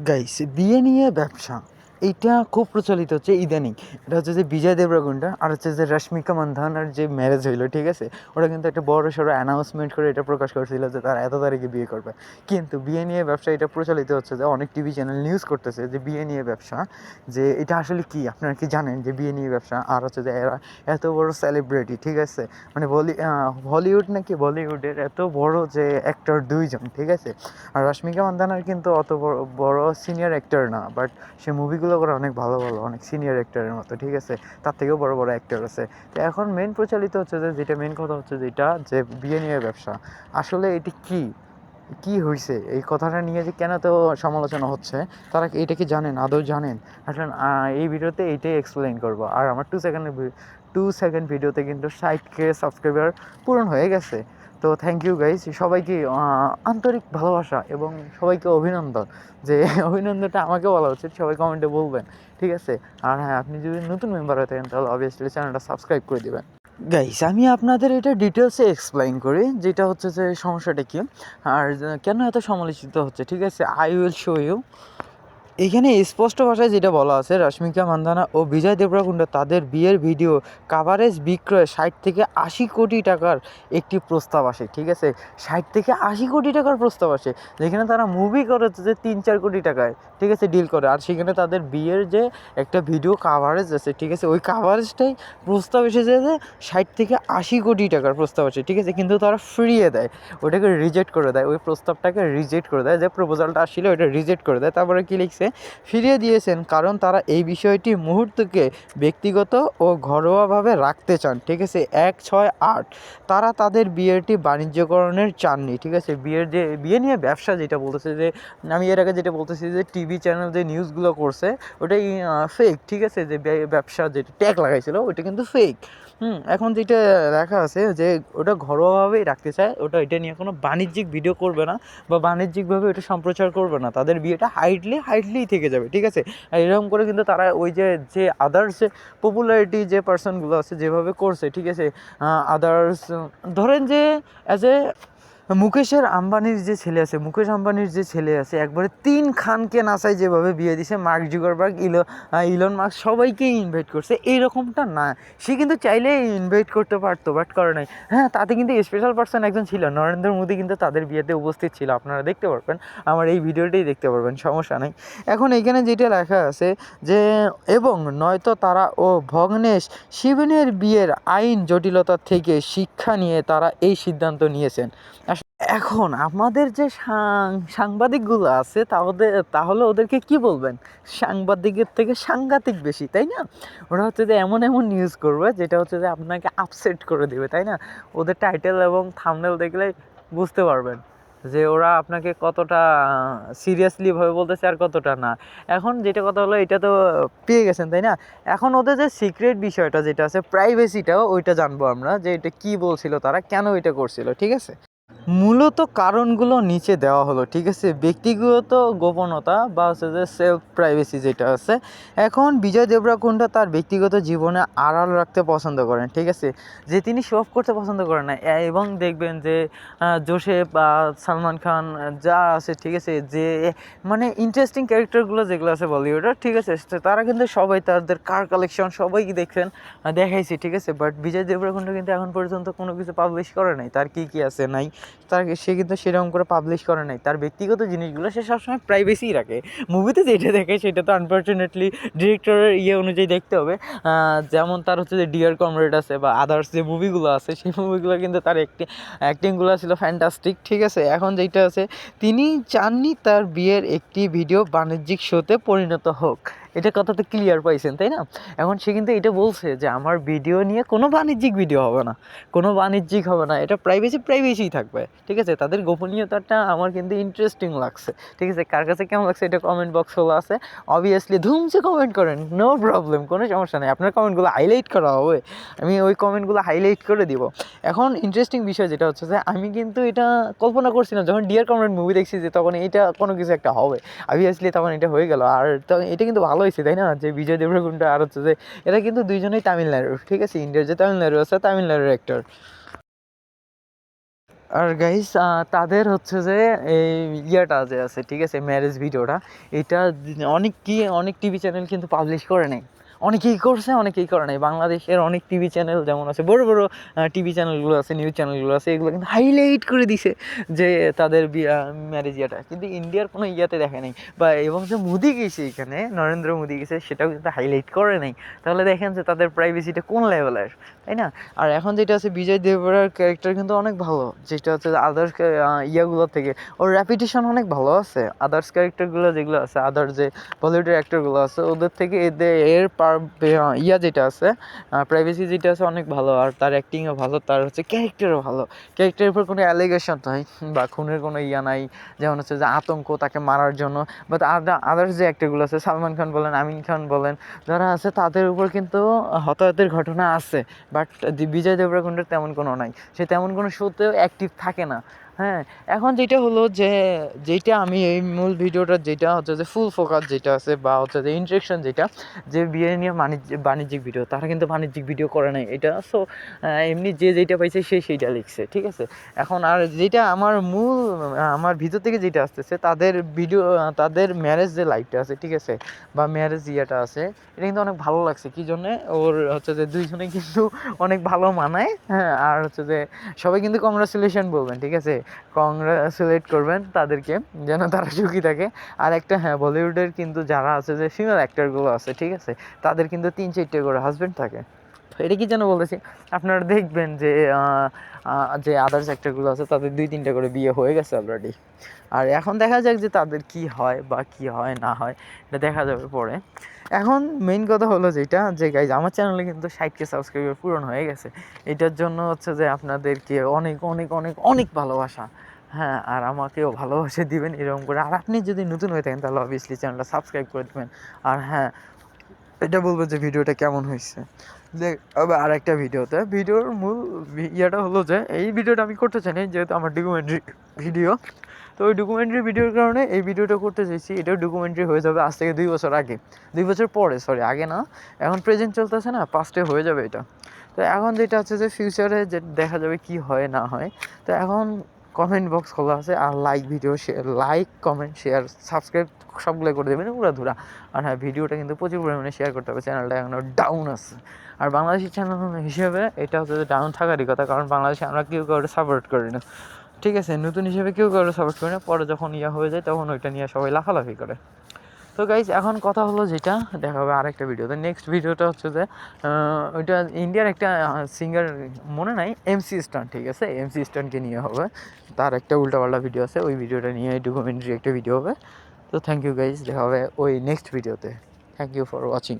Guys, বিয়ে নিয়ে ব্যবসা এইটা খুব প্রচলিত হচ্ছে ইদানিং। এটা হচ্ছে যে বিজয় দেবরকোন্ডা আর হচ্ছে যে রশ্মিকা মান্ধানার যে ম্যারেজ হইলো, ঠিক আছে, ওরা কিন্তু একটা বড় সড়ো অ্যানাউন্সমেন্ট করে এটা প্রকাশ করছিল যে তারা এত তারিখে বিয়ে করবে। কিন্তু বিয়ে নিয়ে ব্যবসা এটা প্রচলিত হচ্ছে যে অনেক টিভি চ্যানেল নিউজ করতেছে যে বিয়ে নিয়ে ব্যবসা, যে এটা আসলে কি, আপনারা কি জানেন যে বিয়ে নিয়ে ব্যবসা? আর হচ্ছে যে এরা এত বড় সেলিব্রিটি, ঠিক আছে, মানে হলিউড নাকি বলিউডের এত বড় যে অ্যাক্টর দুইজন, ঠিক আছে। আর রশ্মিকা মান্দানার কিন্তু অত বড় বড় সিনিয়র অ্যাক্টর না, বাট সে মুভিগুলো করে অনেক ভালো ভালো, অনেক সিনিয়র অ্যাক্টরের মতো, ঠিক আছে। তার থেকেও বড় বড় অ্যাক্টর আছে। তো এখন মেন প্রচলিত হচ্ছে যে যেটা মেন কথা হচ্ছে যেটা যে বিয়ে নিয়ে ব্যবসা, আসলে এটি কি, কি হয়েছে এই কথাটা নিয়ে যে কেন তো সমালোচনা হচ্ছে, তারা এটা কি জানেন, আদৌ জানেন? আসলে এই ভিডিওতে এইটাই এক্সপ্লেইন করবো। আর আমার 2 সেকেন্ড ভিডিওতে কিন্তু 60K সাবস্ক্রাইবার পূরণ হয়ে গেছে। তো থ্যাংক ইউ গাইস, সবাইকে আন্তরিক ভালোবাসা এবং সবাইকে অভিনন্দন। যে অভিনন্দনটা আমাকে বলা উচিত, সবাই কমেন্টে বলবেন, ঠিক আছে। আর হ্যাঁ, আপনি যদি নতুন মেম্বার হয়ে থাকেন তাহলে অবভিয়াসলি চ্যানেলটা সাবস্ক্রাইব করে দেবেন। গাইস, আমি আপনাদের এটা ডিটেলসে এক্সপ্লেইন করি যেটা হচ্ছে যে সমস্যাটা কী আর কেন এত সমালোচিত হচ্ছে, ঠিক আছে। I will show you. এখানে স্পষ্ট ভাষায় যেটা বলা আছে, রশ্মিকা মান্দানা ও বিজয় দেবরকোন্ডা তাদের বিয়ের ভিডিও কাভারেজ বিক্রয়ে 60 থেকে 80 কোটি টাকার একটি প্রস্তাব আসে, ঠিক আছে। 60 থেকে 80 কোটি টাকার প্রস্তাব আসে, যেখানে তারা মুভি করেছে যে 3-4 কোটি টাকায়, ঠিক আছে, ডিল করে। আর সেখানে তাদের বিয়ের যে একটা ভিডিও কাভারেজ আছে, ঠিক আছে, ওই কাভারেজটাই প্রস্তাব এসেছে যে 60 থেকে 80 কোটি টাকার প্রস্তাব আসে, ঠিক আছে। কিন্তু তারা ফিরিয়ে দেয়, ওটাকে রিজেক্ট করে দেয়, ওই প্রস্তাবটাকে রিজেক্ট করে দেয়, যে প্রপোজালটা আসলে ওইটা রিজেক্ট করে দেয়। তারপরে কি লিখছে, ফিরিয়ে দিয়েছেন কারণ তারা এই বিষয়টি মুহূর্তকে ব্যক্তিগত ও ঘরোয়াভাবে রাখতে চান, ঠিক আছে। 168, তারা তাদের বিয়েটি বাণিজ্যকরণের চাননি, ঠিক আছে। বিয়ে নিয়ে ব্যবসা যেটা বলতেছে, যে আমি এর আগে যেটা বলতেছি যে টিভি চ্যানেল যে নিউজগুলো করছে ওটাই ফেক, ঠিক আছে। যে ব্যবসা যেটা ট্যাগ লাগাইছিল ওটা কিন্তু ফেক। এখন যেটা লেখা আছে যে ওটা ঘরোয়াভাবেই রাখতে চায়, এটা নিয়ে কোনো বাণিজ্যিক ভিডিও করবে না বা বাণিজ্যিকভাবে এটা সম্প্রচার করবে না। তাদের বিয়েটা হাইডলিই থেকে যাবে, ঠিক আছে। আর এরকম করে কিন্তু তারা ওই যে আদার্স যে পপুলারিটি যে পার্সনগুলো আছে যেভাবে করছে, ঠিক আছে, আদার্স ধরেন যে অ্যাজ এ মুকেশ আম্বানির যে ছেলে আছে একবারে 3 খানকে নাসায় যেভাবে বিয়ে দিছে, মার্ক জুকারবার্গ, ইলন মাস্ক সবাইকেই ইনভাইট করছে, এইরকমটা না। সে কিন্তু চাইলে ইনভাইট করতে পারতো, বাট করে নাই। হ্যাঁ, তাতে কিন্তু স্পেশাল পার্সন একজন ছিল, নরেন্দ্র মোদী কিন্তু তাদের বিয়েতে উপস্থিত ছিল, আপনারা দেখতে পারবেন, আমার এই ভিডিওটাই দেখতে পারবেন, সমস্যা নেই। এখন এইখানে যেটা লেখা আছে যে এবং নয়তো তারা ও ভগ্নেশ শিবেনের বিয়ের আইন জটিলতা থেকে শিক্ষা নিয়ে তারা এই সিদ্ধান্ত নিয়েছেন। এখন আমাদের যে সাংবাদিকগুলো আছে তাহলে ওদেরকে কি বলবেন? সাংবাদিকের থেকে সাংঘাতিক বেশি, তাই না? ওরা হচ্ছে যে এমন এমন নিউজ করবে যেটা হচ্ছে যে আপনাকে আপসেট করে দেবে, তাই না? ওদের টাইটেল এবং থাম্বনেল দেখলে বুঝতে পারবেন যে ওরা আপনাকে কতটা সিরিয়াসলি ভাবে বলতেছে আর কতটা না। এখন যেটা কথা হলো, এটা তো পেয়ে গেছেন, তাই না? এখন ওদের যে সিক্রেট বিষয়টা যেটা আছে, প্রাইভেসিটাও, ওইটা জানবো আমরা, যে এটা কী বলছিল, তারা কেন এটা করছিল, ঠিক আছে। মূলত কারণগুলো নিচে দেওয়া হলো, ঠিক আছে। ব্যক্তিগত গোপনতা বা হচ্ছে যে সেলফ প্রাইভেসি যেটা আছে। এখন বিজয় দেবরকোন্ডা তার ব্যক্তিগত জীবনে আড়াল রাখতে পছন্দ করেন, ঠিক আছে, যে তিনি শো অফ করতে পছন্দ করেন না। এবং দেখবেন যে জোসেফ বা সালমান খান যা আছে, ঠিক আছে, যে মানে ইন্টারেস্টিং ক্যারেক্টারগুলো যেগুলো আছে বলিউডের, ঠিক আছে, তারা কিন্তু সবাই তাদের কার কালেকশন সবাই দেখছেন, দেখাইছি, ঠিক আছে। বাট বিজয় দেবরকোন্ডা কিন্তু এখন পর্যন্ত কোনো কিছু পাবলিশ করে নাই, তার কী কী আছে নাই, সে কিন্তু সেরকম করে পাবলিশ করে নাই। তার ব্যক্তিগত জিনিসগুলো সে সবসময় প্রাইভেসিই রাখে। মুভিতে যেটা দেখে সেটা তো আনফর্চুনেটলি ডিরেক্টরের অনুযায়ী দেখতে হবে। যেমন তার হচ্ছে যে ডিয়ার কমরেড আছে বা আদার্স যে মুভিগুলো আছে, সেই মুভিগুলো কিন্তু তার অ্যাক্টিংগুলো ছিল ফ্যান্টাস্টিক, ঠিক আছে। এখন যেটা আছে, তিনি চাননি তার বিয়ের একটি ভিডিও বাণিজ্যিক শোতে পরিণত হোক। এটা কথাটা ক্লিয়ার পাইছেন, তাই না? এখন সে কিন্তু এটা বলছে যে আমার ভিডিও নিয়ে কোনো বাণিজ্যিক ভিডিও হবে না, কোনো বাণিজ্যিক হবে না, এটা প্রাইভেসিই থাকবে, ঠিক আছে। তাদের গোপনীয়তাটা আমার কিন্তু ইন্টারেস্টিং লাগছে, ঠিক আছে। কার কাছে কেমন লাগছে এটা কমেন্ট বক্স হলো আছে, অবভিয়াসলি ধুমসে কমেন্ট করেন, নো প্রবলেম, কোনো সমস্যা নেই। আপনার কমেন্টগুলো হাইলাইট করা হবে, আমি ওই কমেন্টগুলো হাইলাইট করে দিব। এখন ইন্টারেস্টিং বিষয় যেটা হচ্ছে যে আমি কিন্তু এটা কল্পনা করছি না, যখন ডিয়ার কমরেড মুভি দেখছি যে তখন এটা কোনো কিছু একটা হবে, অবভিয়াসলি তখন এটা হয়ে গেল। আর এটা কিন্তু ভালো হয়েছে, তাই না, যে বিজয় দেবরকোন্ডা আর হচ্ছে যে এরা কিন্তু দুইজনেই তামিলনাড়ুর, ঠিক আছে। ইন্ডিয়ার যে তামিলনাড়ু আছে, তামিলনাড়ুর অ্যাক্টর। আর গাইস তাদের হচ্ছে যে এই ইয়েটা যে আছে ঠিক আছে ম্যারেজ ভিডিওটা, এটা অনেক টিভি চ্যানেল কিন্তু পাবলিশ করে নেই, অনেকেই করছে অনেকেই করে নাই। বাংলাদেশের অনেক টিভি চ্যানেল যেমন আছে, বড় বড় টিভি চ্যানেলগুলো আছে, নিউজ চ্যানেলগুলো আছে, এগুলো কিন্তু হাইলাইট করে দিছে যে তাদের ম্যারেজ ইয়াটা, কিন্তু ইন্ডিয়ার কোনো ইয়াতে দেখে নাই। বা এবং যে মোদি গেছে এখানে, নরেন্দ্র মোদি গেছে, সেটাও কিন্তু হাইলাইট করে নাই। তাহলে দেখেন যে তাদের প্রাইভেসিটা কোন লেভেলের, তাই না? আর এখন যেটা আছে বিজয় দেবরার ক্যারেক্টার কিন্তু অনেক ভালো, যেটা হচ্ছে আদার্স ইয়াগুলো থেকে ওর রেপুটেশন অনেক ভালো আছে। আদার্স ক্যারেক্টারগুলো যেগুলো আছে, আদার যে বলিউডের অ্যাক্টরগুলো আছে, ওদের থেকে এর ইয়া যেটা আছে, প্রাইভেসি যেটা আছে অনেক ভালো। আর তার অ্যাক্টিংও ভালো, তার হচ্ছে ক্যারেক্টারও ভালো, ক্যারেক্টারের উপর কোনো অ্যালিগেশন নাই বা খুনের কোনো ইয়া নাই, যেমন হচ্ছে যে আতঙ্ক তাকে মারার জন্য। বাট আদার্স যে অ্যাক্টরগুলো আছে, সালমান খান বলেন, আমিন খান বলেন, যারা আছে তাদের উপর কিন্তু হতাহতের ঘটনা আছে। বাট বিজয় দেবরকোন্ডার তেমন কোনো নাই, সে তেমন কোনো শোতেও অ্যাক্টিভ থাকে না। হ্যাঁ, এখন যেটা হলো যে যেটা আমি এই মূল ভিডিওটা যেটা হচ্ছে যে ফুল ফোকাস যেটা আছে বা হচ্ছে যে ইন্টারেকশন যেটা, যে বিয়ে নিয়ে বাণিজ্যিক ভিডিও, তারা কিন্তু বাণিজ্যিক ভিডিও করে নাই এটা। সো এমনি যে যেটা পাইছে সে সেইটা লিখছে, ঠিক আছে? এখন আর যেটা আমার মূল আমার ভিতর থেকে যেটা আসতেছে, তাদের ভিডিও, তাদের ম্যারেজ যে লাইফটা আছে, ঠিক আছে, বা ম্যারেজ ইয়াটা আছে, এটা কিন্তু অনেক ভালো লাগছে। কী জন্যে? ওর হচ্ছে যে দুইজনে কিন্তু অনেক ভালো মানায়। হ্যাঁ, আর হচ্ছে যে সবাই কিন্তু কংগ্রাচুলেশন বলবেন, ঠিক আছে, কংগ্রাচুলেট করবেন তাদেরকে, যেন তারা সুখী থাকে। আর একটা হ্যাঁ, বলিউডের কিন্তু যারা আছে যে ফিমেল অ্যাক্টরগুলো আছে, ঠিক আছে, তাদের কিন্তু 3-4টে করে হাজব্যান্ড থাকে। এটা কি যেন বলেছি, আপনারা দেখবেন যে যে আদার্স অ্যাক্টরগুলো আছে তাদের 2-3টে করে বিয়ে হয়ে গেছে অলরেডি। আর এখন দেখা যাক যে তাদের কি হয় বা কি হয় না হয়, এটা দেখা যাবে পরে। এখন মেইন কথা হলো যেটা, যে গাইজ আমার চ্যানেলে কিন্তু 60K সাবস্ক্রাইবার পূরণ হয়ে গেছে। এটার জন্য হচ্ছে যে আপনাদেরকে অনেক অনেক অনেক অনেক ভালোবাসা। হ্যাঁ, আর আমাকেও ভালোবাসা দিবেন এরকম করে। আর আপনি যদি নতুন হয়ে থাকেন তাহলে অবভিয়াসলি চ্যানেলটা সাবস্ক্রাইব করে দেবেন। আর হ্যাঁ, এটা বলবো যে ভিডিওটা কেমন হয়েছে। আর একটা ভিডিওর মূল ইয়াটা হলো যে এই ভিডিওটা আমি করতে চাই না, যেহেতু আমার ডকুমেন্টারি ভিডিও, তো ওই ডকুমেন্টারি ভিডিওর কারণে এই ভিডিওটা করতে চাইছি। এটাও ডকুমেন্টারি হয়ে যাবে আজ থেকে 2 বছর আগে, 2 বছর পরে, সরি আগে না, এখন প্রেজেন্ট চলতেছে না, পাস্টে হয়ে যাবে এটা। তো এখন যেটা হচ্ছে যে ফিউচারে যে দেখা যাবে কি হয় না হয়। তো এখন কমেন্ট বক্স খোলা আছে, আর video share, like, comment, share, subscribe সবগুলো করে দেবেন উড়াধুরা। আর হ্যাঁ, ভিডিওটা কিন্তু প্রচুর পরিমাণে শেয়ার করতে হবে, চ্যানেলটা এখনও ডাউন আছে। আর বাংলাদেশি চ্যানেল হিসেবে এটা হচ্ছে যে ডাউন থাকারই কথা, কারণ বাংলাদেশে আমরা কেউ কাউকে সাপোর্ট করি না, ঠিক আছে? নতুন হিসেবে কেউ কাউকে সাপোর্ট করে না, পরে যখন ইয়া হয়ে যায় তখন ওইটা নিয়ে সবাই লাফালাফি করে। তো গাইজ, এখন কথা হলো যেটা, দেখা হবে আরেকটা ভিডিওতে। নেক্সট ভিডিওটা হচ্ছে যে ওইটা ইন্ডিয়ার একটা সিঙ্গার, মনে নাই, MC স্টান, ঠিক আছে, MC স্টানকে নিয়ে হবে। তার একটা উল্টাপাল্টা ভিডিও আছে, ওই ভিডিওটা নিয়ে ডকুমেন্টারি একটা ভিডিও হবে। তো থ্যাংক ইউ গাইজ, দেখা হবে ওই নেক্সট ভিডিওতে। Thank you for watching.